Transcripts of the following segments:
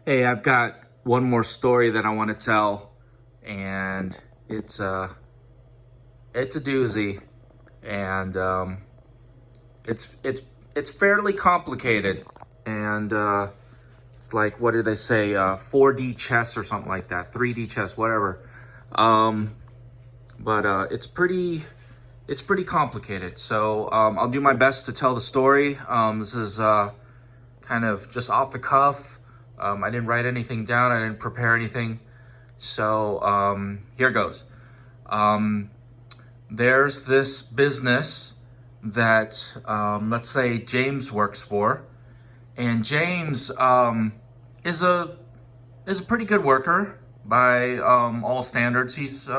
Hey, I've got one more story that I want to tell, and it's a doozy, and it's fairly complicated, and it's like, what do they say, 4D chess or something like that, 3D chess, whatever. Um, but it's pretty complicated. So I'll do my best to tell the story. This is kind of just off the cuff. I didn't write anything down. I didn't prepare anything. So here goes. Um, there's this business that, let's say, James works for, and James is a pretty good worker by all standards. He's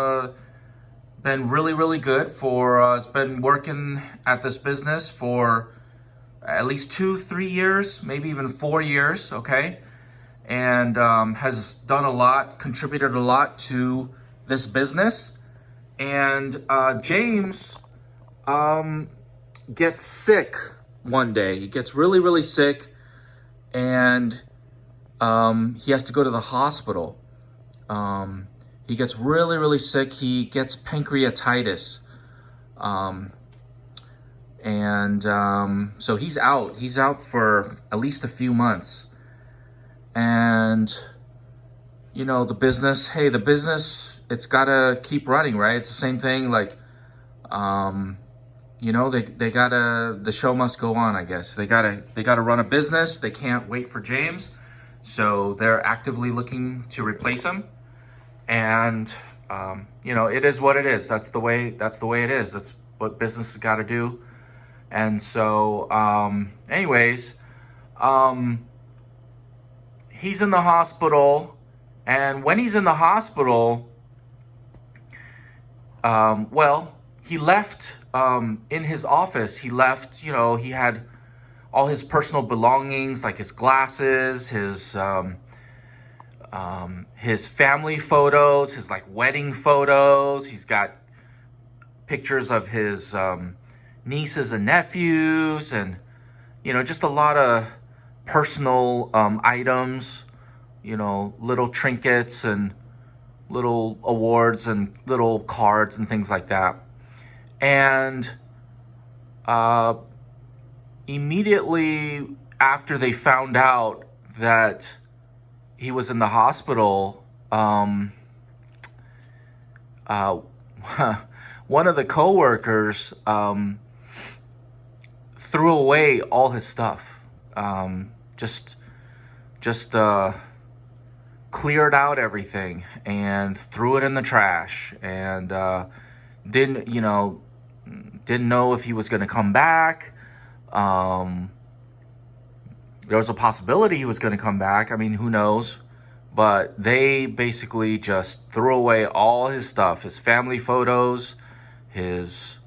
been really good for. Has been working at this business for at least 2-3 years, maybe even 4 years. Okay, and has done a lot, contributed a lot to this business. And James gets sick one day. He gets really sick, and he has to go to the hospital. He gets really sick. He gets pancreatitis. So he's out. He's out for at least a few months. And, you know, the business, it's got to keep running, right? It's the same thing. Like, you know, they gotta, the show must go on, I guess. They gotta run a business. They can't wait for James. So they're actively looking to replace him. And, you know, it is what it is. That's the way it is. That's what business has got to do. And so, anyways, he's in the hospital, and when he's in the hospital, well, he left, in his office, he left, you know, he had all his personal belongings, like his glasses, his family photos, his like wedding photos. He's got pictures of his, nieces and nephews, and, you know, just a lot of personal items, you know, little trinkets and little awards and little cards and things like that. And immediately after they found out that he was in the hospital, one of the coworkers threw away all his stuff. Just cleared out everything and threw it in the trash, and didn't know if he was going to come back. There was a possibility he was going to come back. I mean, who knows? But they basically just threw away all his stuff, his family photos, his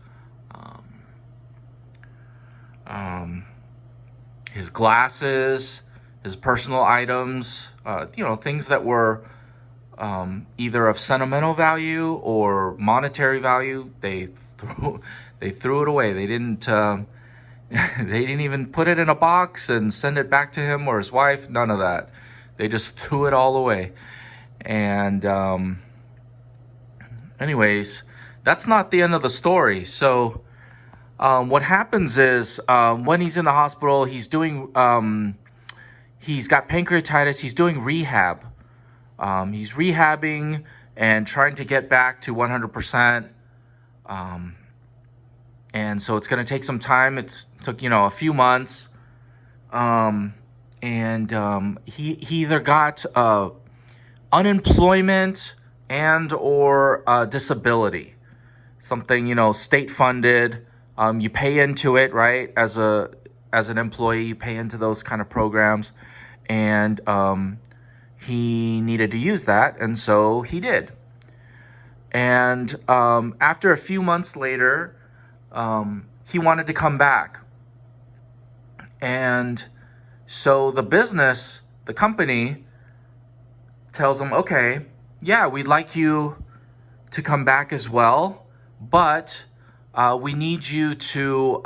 glasses, his personal items, you know, things that were either of sentimental value or monetary value. They threw it away. They didn't they didn't even put it in a box and send it back to him or his wife. None of that. They just threw it all away. And anyways, that's not the end of the story. So what happens is, when he's in the hospital, he's got pancreatitis. He's doing rehab. He's rehabbing and trying to get back to 100%. And so it's going to take some time. It took, you know, a few months. He either got unemployment and or disability. Something, you know, state funded. You pay into it, right? As an employee, you pay into those kind of programs, and he needed to use that, and so he did. And after a few months later, he wanted to come back, and so the company tells him, okay, yeah, we'd like you to come back as well, but we need you to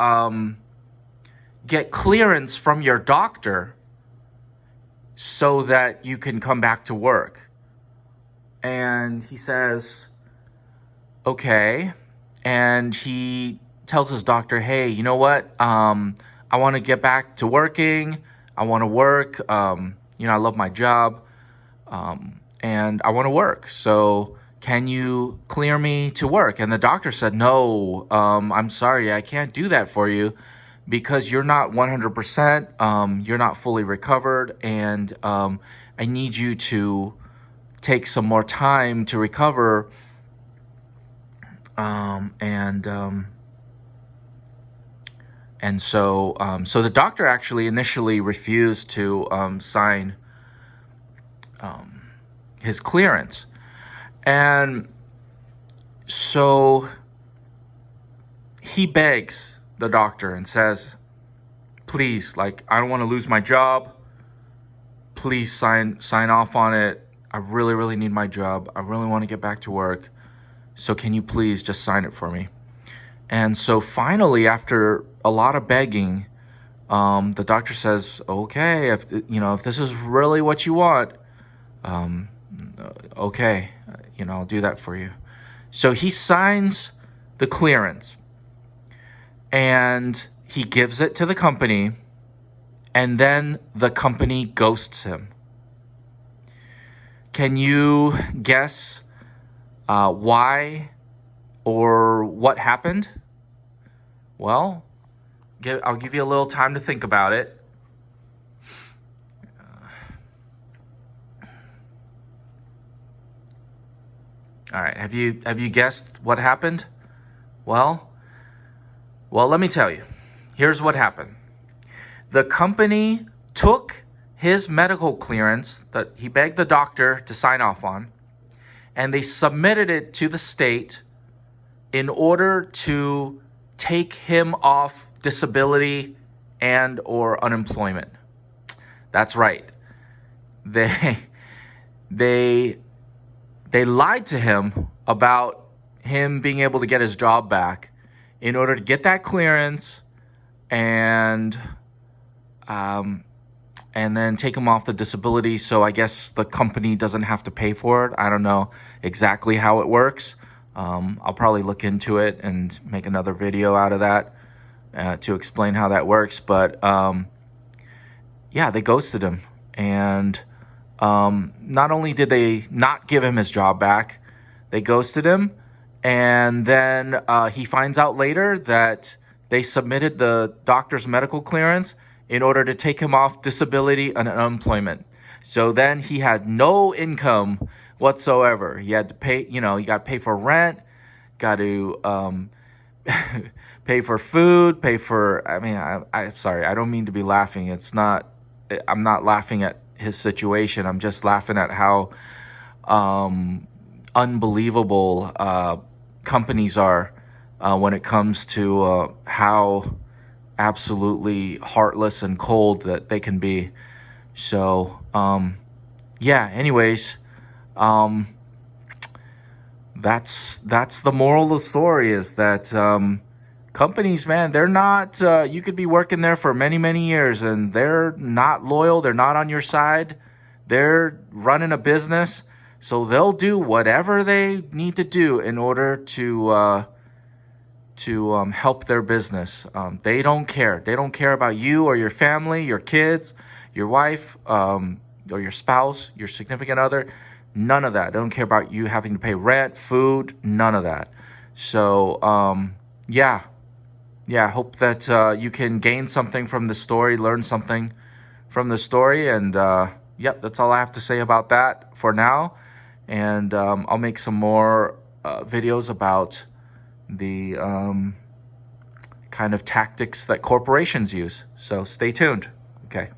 get clearance from your doctor so that you can come back to work. And he says, okay. And he tells his doctor, hey, you know what? I want to get back to working. I want to work. I love my job. And I want to work. So can you clear me to work? And the doctor said, no, I'm sorry. I can't do that for you because you're not 100%. You're not fully recovered. And I need you to take some more time to recover. So the doctor actually initially refused to sign his clearance. And so he begs the doctor and says, please, like, I don't want to lose my job. Please sign off on it. I really, really need my job. I really want to get back to work. So can you please just sign it for me? And so finally, after a lot of begging, the doctor says, okay, if this is really what you want, okay, I'll do that for you. So he signs the clearance and he gives it to the company, and then the company ghosts him. Can you guess why or what happened? Well, I'll give you a little time to think about it. All right, have you guessed what happened? Well, let me tell you. Here's what happened. The company took his medical clearance that he begged the doctor to sign off on, and they submitted it to the state in order to take him off disability and or unemployment. That's right. They lied to him about him being able to get his job back in order to get that clearance and then take him off the disability. So I guess the company doesn't have to pay for it. I don't know exactly how it works. I'll probably look into it and make another video out of that to explain how that works. But they ghosted him. And not only did they not give him his job back, they ghosted him. And then he finds out later that they submitted the doctor's medical clearance in order to take him off disability and unemployment. So then he had no income whatsoever. He had to pay, you got to pay for rent, got to pay for food, pay for, I'm sorry, I don't mean to be laughing. I'm not laughing at his situation. I'm just laughing at how unbelievable companies are when it comes to how absolutely heartless and cold that they can be. So, anyways, that's the moral of the story, is that companies, man, they're not, you could be working there for many, many years and they're not loyal. They're not on your side. They're running a business. So they'll do whatever they need to do in order to help their business. They don't care. They don't care about you or your family, your kids, your wife, or your spouse, your significant other. None of that. They don't care about you having to pay rent, food, none of that. So, hope that you can gain something from the story, learn something from the story. And, that's all I have to say about that for now. And I'll make some more videos about the kind of tactics that corporations use. So stay tuned. Okay.